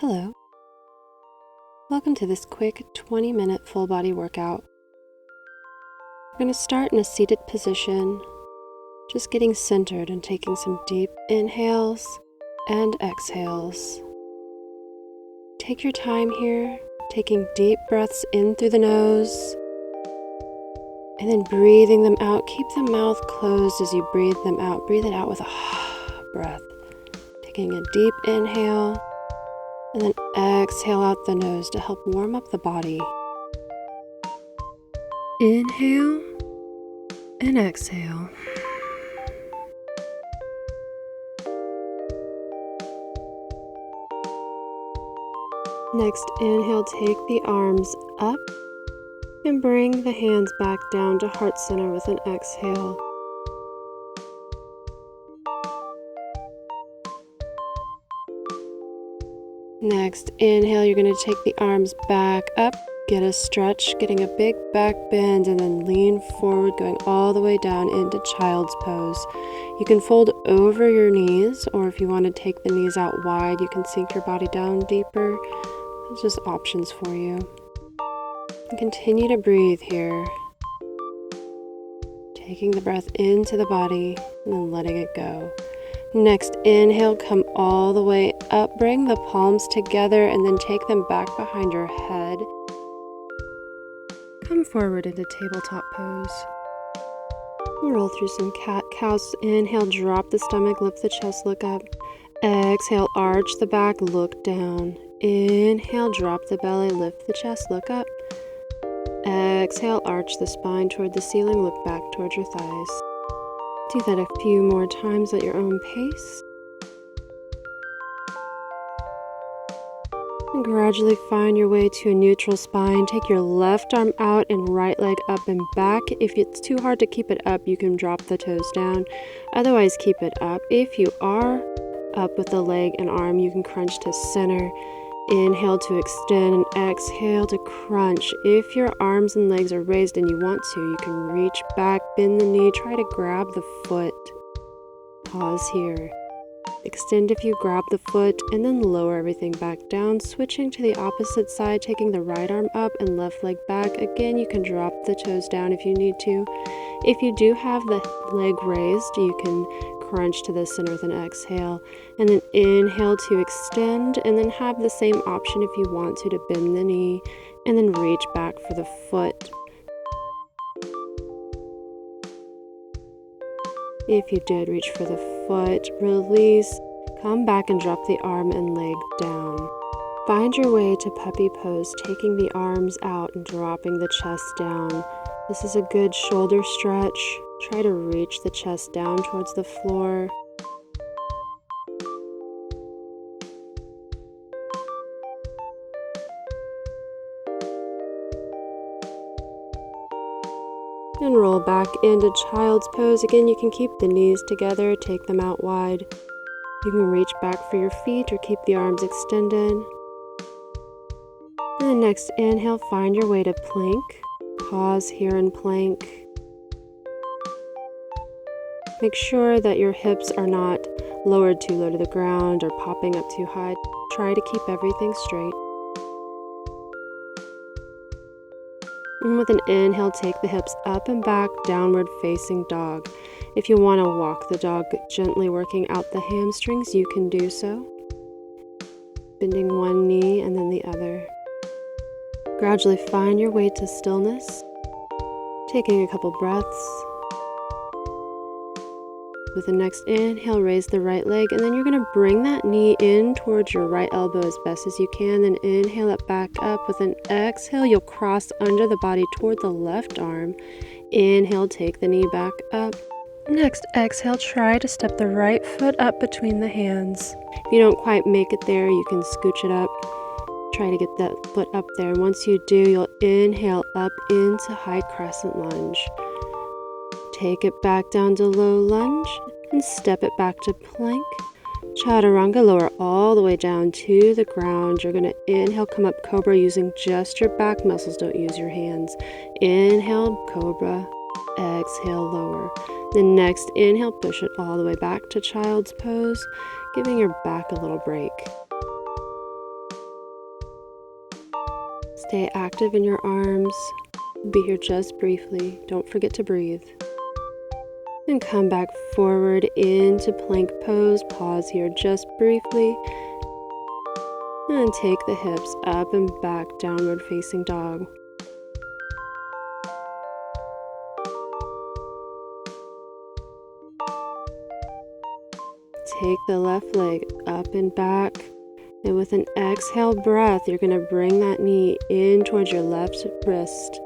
Hello. Welcome to this quick 20-minute full body workout. We're going to start in a seated position, just getting centered and taking some deep inhales and exhales. Take your time here, taking deep breaths in through the nose, and then breathing them out. Keep the mouth closed as you breathe them out. Breathe it out with a breath. Taking a deep inhale, and then exhale out the nose to help warm up the body. Inhale and exhale. Next, inhale, take the arms up and bring the hands back down to heart center with an exhale. Next, inhale, you're going to take the arms back up, get a stretch, getting a big back bend, and then lean forward, going all the way down into child's pose. You can fold over your knees, or if you want to take the knees out wide, you can sink your body down deeper. It's just options for you. And continue to breathe here. Taking the breath into the body and then letting it go. Next, inhale, come all the way up, bring the palms together and then take them back behind your head. Come forward into tabletop pose. We'll roll through some cat-cows. Inhale, drop the stomach, lift the chest, look up. Exhale, arch the back, look down. Inhale, drop the belly, lift the chest, look up. Exhale, arch the spine toward the ceiling, look back towards your thighs. Do that a few more times at your own pace. And gradually find your way to a neutral spine. Take your left arm out and right leg up and back. If it's too hard to keep it up, you can drop the toes down. Otherwise, keep it up. If you are up with the leg and arm, you can crunch to center. Inhale to extend and exhale to crunch. If your arms and legs are raised and you want to, you can reach back, bend the knee, try to grab the foot. Pause here. Extend if you grab the foot and then lower everything back down, switching to the opposite side, taking the right arm up and left leg back. Again, you can drop the toes down if you need to. If you do have the leg raised, you can crunch to the center with an exhale, and then inhale to extend, and then have the same option if you want to bend the knee, and then reach back for the foot. If you did reach for the foot, release, come back and drop the arm and leg down. Find your way to puppy pose, taking the arms out and dropping the chest down. This is a good shoulder stretch. Try to reach the chest down towards the floor. And roll back into child's pose. Again, you can keep the knees together, take them out wide. You can reach back for your feet or keep the arms extended. And then next inhale, find your way to plank. Pause here in plank. Make sure that your hips are not lowered too low to the ground or popping up too high. Try to keep everything straight. And with an inhale, take the hips up and back, downward facing dog. If you want to walk the dog, gently working out the hamstrings, you can do so. Bending one knee and then the other. Gradually find your way to stillness, taking a couple breaths. With the next inhale, raise the right leg, and then you're going to bring that knee in towards your right elbow as best as you can. Then inhale it back up. With an exhale, you'll cross under the body toward the left arm. Inhale, take the knee back up. Next, exhale, try to step the right foot up between the hands. If you don't quite make it there, you can scooch it up. Try to get that foot up there. And once you do, you'll inhale up into high crescent lunge. Take it back down to low lunge and step it back to plank. Chaturanga, lower all the way down to the ground. You're going to inhale, come up cobra using just your back muscles. Don't use your hands. Inhale, cobra. Exhale, lower. The next inhale, push it all the way back to child's pose, giving your back a little break. Stay active in your arms. Be here just briefly. Don't forget to breathe. And come back forward into plank pose. Pause here just briefly. And take the hips up and back, downward facing dog. Take the left leg up and back. And with an exhale breath, you're going to bring that knee in towards your left wrist.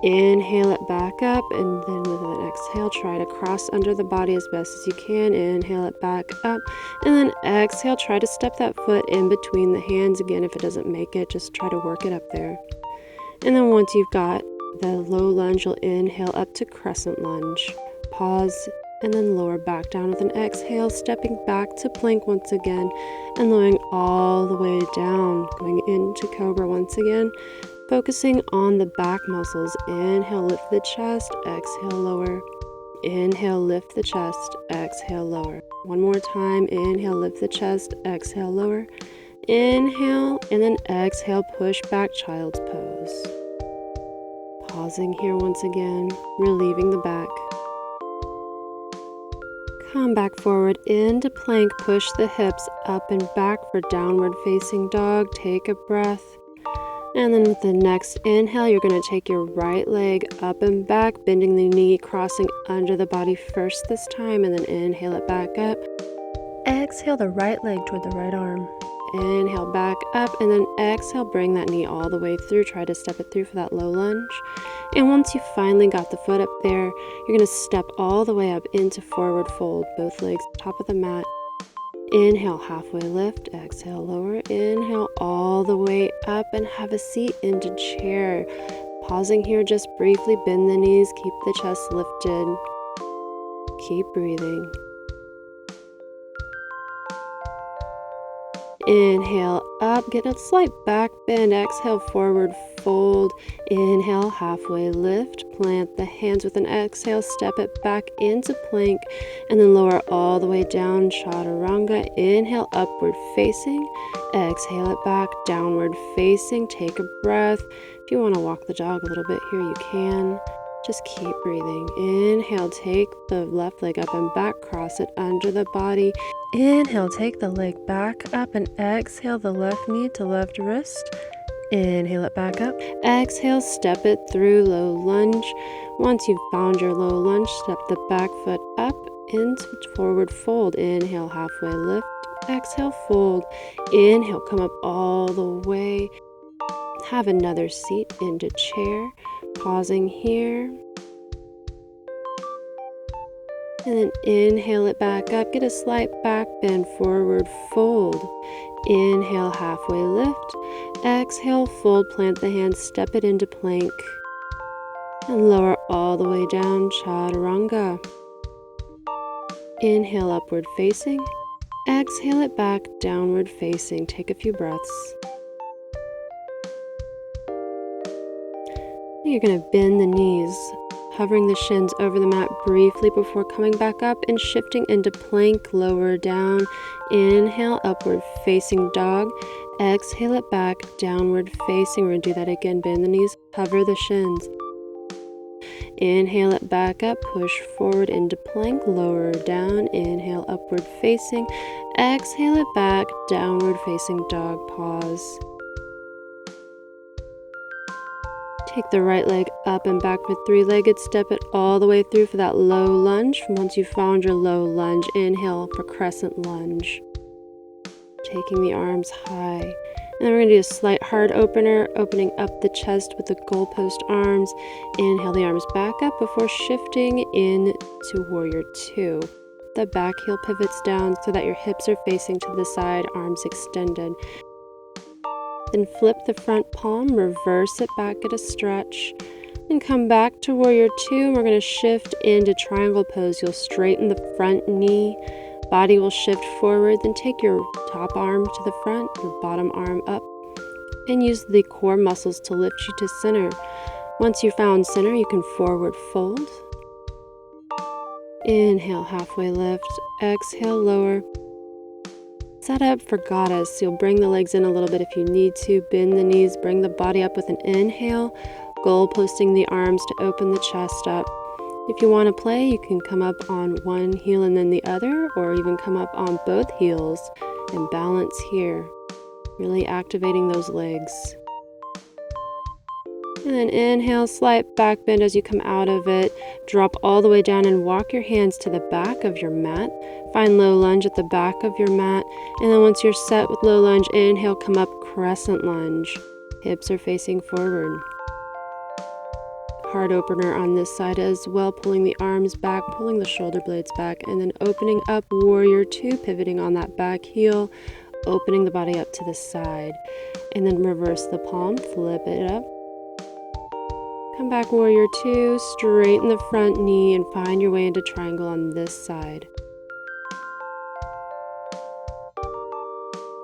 Inhale it back up, and then with an exhale, try to cross under the body as best as you can. Inhale it back up, and then exhale, try to step that foot in between the hands. Again, if it doesn't make it, just try to work it up there. And then once you've got the low lunge, you'll inhale up to crescent lunge. Pause, and then lower back down with an exhale, stepping back to plank once again, and lowering all the way down, going into cobra once again. Focusing on the back muscles. Inhale, lift the chest, exhale, lower. Inhale, lift the chest, exhale, lower. One more time. Inhale, lift the chest, exhale, lower. Inhale, and then exhale, push back, child's pose. Pausing here once again, relieving the back. Come back forward into plank, push the hips up and back for downward facing dog. Take a breath. And then with the next inhale, you're going to take your right leg up and back, bending the knee, crossing under the body first this time, and then inhale it back up. Exhale the right leg toward the right arm. Inhale back up, and then exhale, bring that knee all the way through. Try to step it through for that low lunge. And once you finally got the foot up there, you're going to step all the way up into forward fold, both legs top of the mat. Inhale, halfway lift, exhale, lower. Inhale all the way up and have a seat into chair. Pausing here just briefly, bend the knees, keep the chest lifted. Keep breathing. Inhale up, get a slight back bend. Exhale, forward fold. Inhale, halfway lift. Plant the hands with an exhale. Step it back into plank. And then lower all the way down, chaturanga. Inhale, upward facing. Exhale it back, downward facing. Take a breath. If you want to walk the dog a little bit here, you can. Just keep breathing. Inhale, take the left leg up and back, cross it under the body. Inhale, take the leg back up and exhale the left knee to left wrist. Inhale it back up. Exhale, step it through low lunge. Once you've found your low lunge, step the back foot up into forward fold. Inhale, halfway lift. Exhale, fold. Inhale, come up all the way. Have another seat into chair. Pausing here. And then inhale it back up. Get a slight back bend, forward fold. Inhale, halfway lift. Exhale, fold, plant the hands, step it into plank. And lower all the way down, chaturanga. Inhale, upward facing. Exhale it back, downward facing. Take a few breaths. You're going to bend the knees, hovering the shins over the mat briefly before coming back up and shifting into plank, lower down. Inhale, upward facing dog. Exhale it back, downward facing. We're going to do that again. Bend the knees, hover the shins. Inhale it back up, push forward into plank, lower down. Inhale, upward facing. Exhale it back, downward facing dog. Pause. Take the right leg up and back for three-legged. Step it all the way through for that low lunge. Once you've found your low lunge, inhale for crescent lunge. Taking the arms high. And then we're going to do a slight heart opener, opening up the chest with the goalpost arms. Inhale the arms back up before shifting into warrior two. The back heel pivots down so that your hips are facing to the side, arms extended. Then flip the front palm, reverse it back, get a stretch, and come back to warrior two. We're going to shift into triangle pose. You'll straighten the front knee, body will shift forward, then take your top arm to the front, your bottom arm up, and use the core muscles to lift you to center. Once you found center, you can forward fold. Inhale, halfway lift, exhale, lower. set up for goddess. You'll bring the legs in a little bit if you need to. Bend the knees, bring the body up with an inhale, goal posting the arms to open the chest up. If you want to play, you can come up on one heel and then the other, or even come up on both heels and balance here. Really activating those legs. And then inhale, slight back bend as you come out of it. Drop all the way down and walk your hands to the back of your mat. Find low lunge at the back of your mat. And then once you're set with low lunge, inhale, come up, crescent lunge. Hips are facing forward. Heart opener on this side as well, pulling the arms back, pulling the shoulder blades back, and then opening up, warrior two, pivoting on that back heel, opening the body up to the side. And then reverse the palm, flip it up. Come back, warrior two, straighten the front knee and find your way into triangle on this side.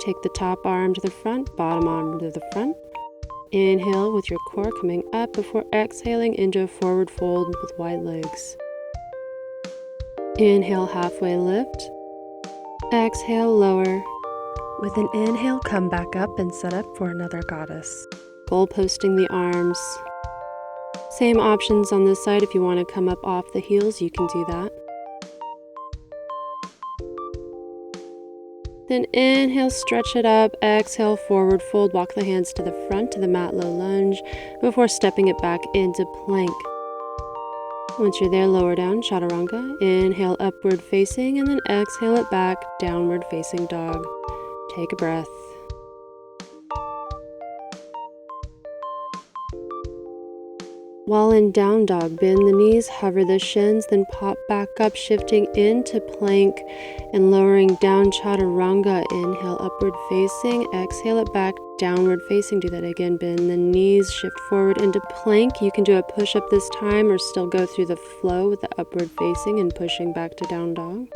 Take the top arm to the front, bottom arm to the front. Inhale with your core coming up before exhaling into a forward fold with wide legs. Inhale, halfway lift. Exhale, lower. With an inhale, come back up and set up for another goddess. Goal posting the arms. Same options on this side. If you want to come up off the heels, you can do that. Then inhale, stretch it up. Exhale, forward fold. Walk the hands to the front to the mat, low lunge, before stepping it back into plank. Once you're there, lower down, chaturanga. Inhale, upward facing, and then exhale it back, downward facing dog. Take a breath. While in down dog, bend the knees, hover the shins, then pop back up, shifting into plank and lowering down chaturanga. Inhale, upward facing, exhale it back, downward facing. Do that again, bend the knees, shift forward into plank. You can do a push-up this time or still go through the flow with the upward facing and pushing back to down dog.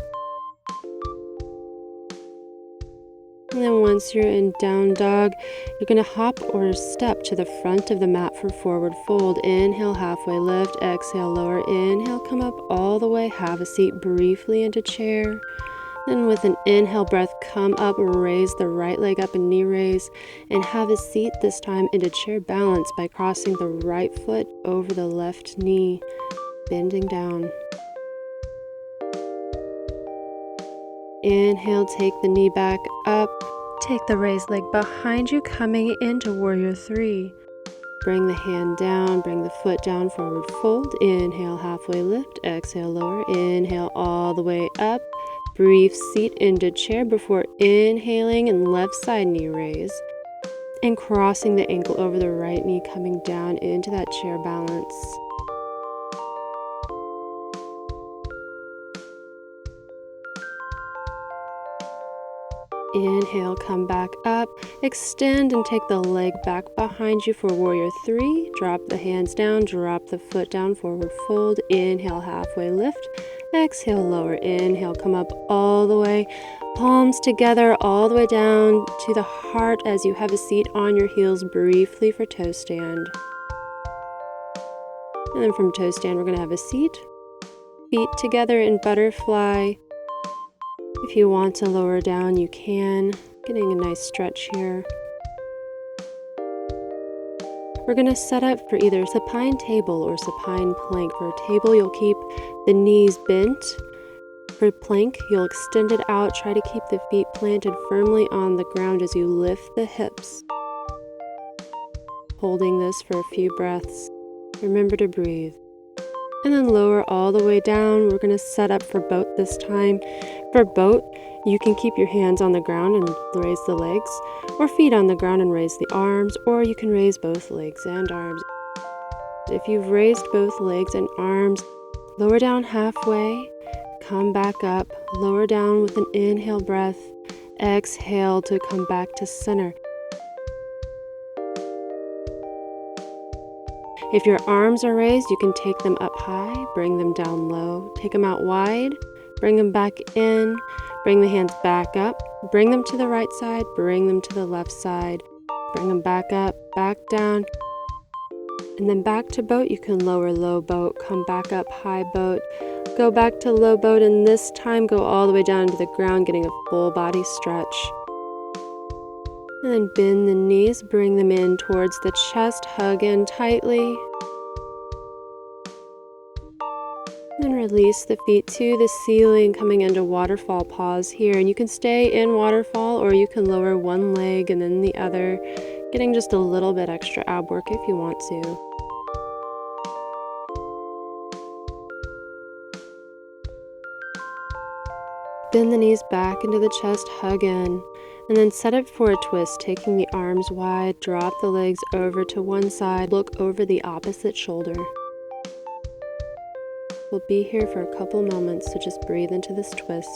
And then once you're in down dog, you're going to hop or step to the front of the mat for forward fold. Inhale, halfway lift. Exhale, lower. Inhale, come up all the way. Have a seat briefly into chair. Then with an inhale breath, come up, raise the right leg up and knee raise. And have a seat this time into chair balance by crossing the right foot over the left knee, bending down. Inhale, take the knee back up. Take the raised leg behind you, coming into warrior three. Bring the hand down, bring the foot down, forward fold. Inhale, halfway lift. Exhale, lower. Inhale, all the way up. Brief seat into chair before inhaling and left side knee raise. And crossing the ankle over the right knee, coming down into that chair balance. Inhale, come back up, extend and take the leg back behind you for warrior three. Drop the hands down, drop the foot down, forward fold. Inhale, halfway lift. Exhale, lower. Inhale, come up all the way. Palms together all the way down to the heart as you have a seat on your heels briefly for toe stand. And then from toe stand, we're going to have a seat. Feet together in butterfly. If you want to lower down, you can. Getting a nice stretch here. We're going to set up for either supine table or supine plank. For a table, you'll keep the knees bent. For plank, you'll extend it out. Try to keep the feet planted firmly on the ground as you lift the hips. Holding this for a few breaths. Remember to breathe. And then lower all the way down. We're going to set up for boat this time. For boat, you can keep your hands on the ground and raise the legs, or feet on the ground and raise the arms, or you can raise both legs and arms. If you've raised both legs and arms, lower down halfway, come back up, lower down with an inhale breath, exhale to come back to center. If your arms are raised, you can take them up high, bring them down low, take them out wide, bring them back in, bring the hands back up, bring them to the right side, bring them to the left side, bring them back up, back down, and then back to boat. You can lower low boat, come back up high boat, Go back to low boat, and this time go all the way down to the ground, getting a full body stretch. And then bend the knees, bring them in towards the chest, hug in tightly. Then release the feet to the ceiling, coming into waterfall pause here. And you can stay in waterfall, or you can lower one leg and then the other, getting just a little bit extra ab work if you want to. Bend the knees back into the chest, hug in, and then set it for a twist, taking the arms wide, drop the legs over to one side, look over the opposite shoulder. We'll be here for a couple moments, so just breathe into this twist.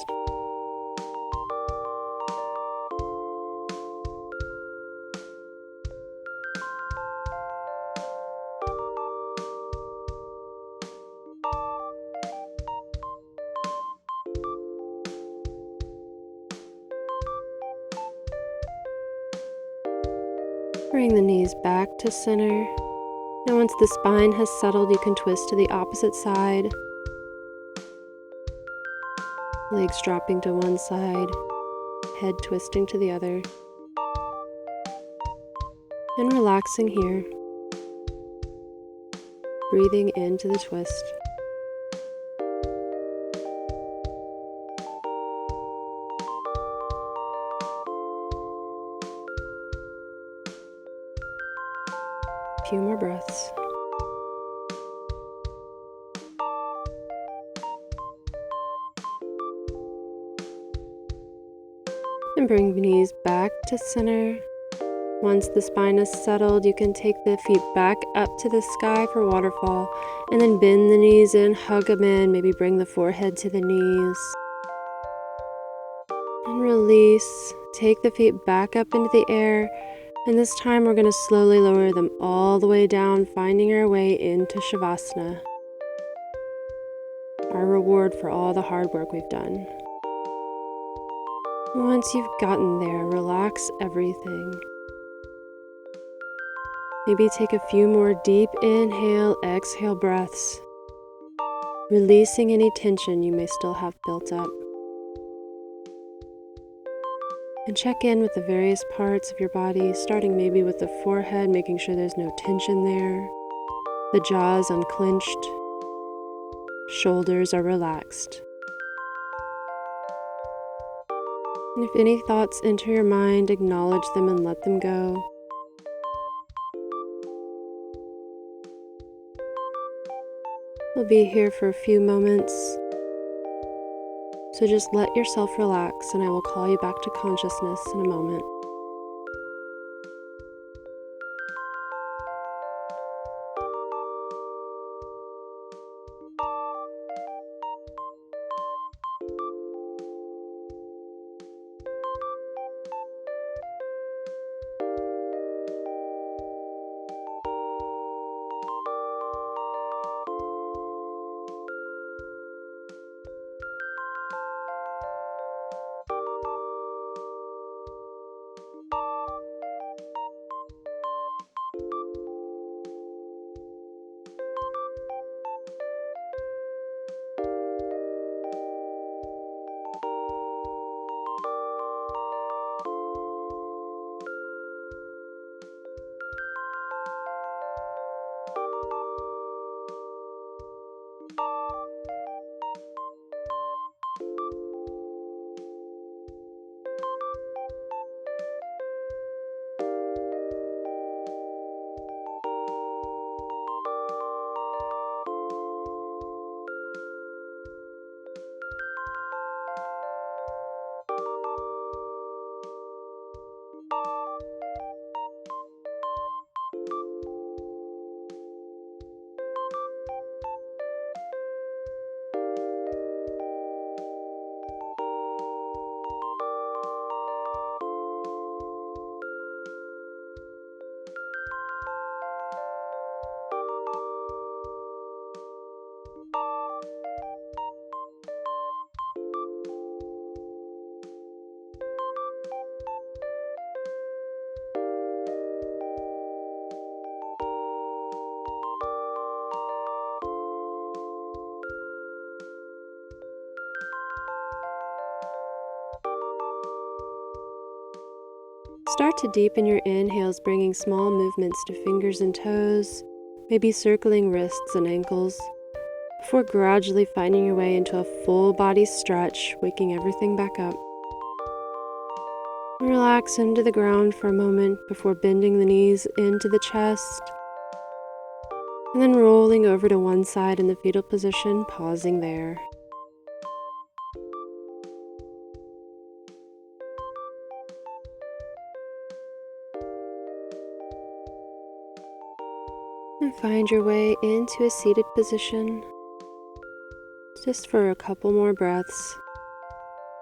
Bring the knees back to center. Now once the spine has settled, you can twist to the opposite side. Legs dropping to one side, head twisting to the other. And relaxing here. Breathing into the twist. A few more breaths. And bring the knees back to center. Once the spine is settled, you can take the feet back up to the sky for waterfall, and then bend the knees in, hug them in, maybe bring the forehead to the knees. And release. Take the feet back up into the air, and this time we're going to slowly lower them all the way down, finding our way into Shavasana, our reward for all the hard work we've done. Once you've gotten there, relax everything. Maybe take a few more deep inhale, exhale breaths, releasing any tension you may still have built up. And check in with the various parts of your body, starting maybe with the forehead, making sure there's no tension there. The jaw is unclenched. Shoulders are relaxed. And if any thoughts enter your mind, acknowledge them and let them go. We'll be here for a few moments, so just let yourself relax, and I will call you back to consciousness in a moment. Start to deepen your inhales, bringing small movements to fingers and toes, maybe circling wrists and ankles, before gradually finding your way into a full body stretch, waking everything back up. Relax into the ground for a moment before bending the knees into the chest, and then rolling over to one side in the fetal position, pausing there. And find your way into a seated position, just for a couple more breaths.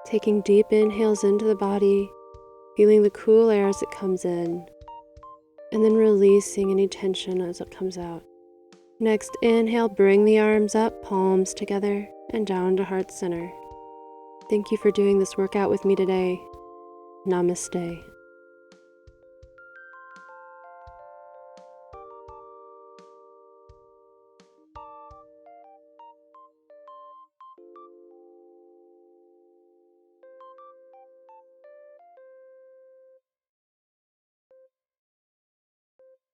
Taking deep inhales into the body, feeling the cool air as it comes in, and then releasing any tension as it comes out. Next, inhale, bring the arms up, palms together, and down to heart center. Thank you for doing this workout with me today. Namaste.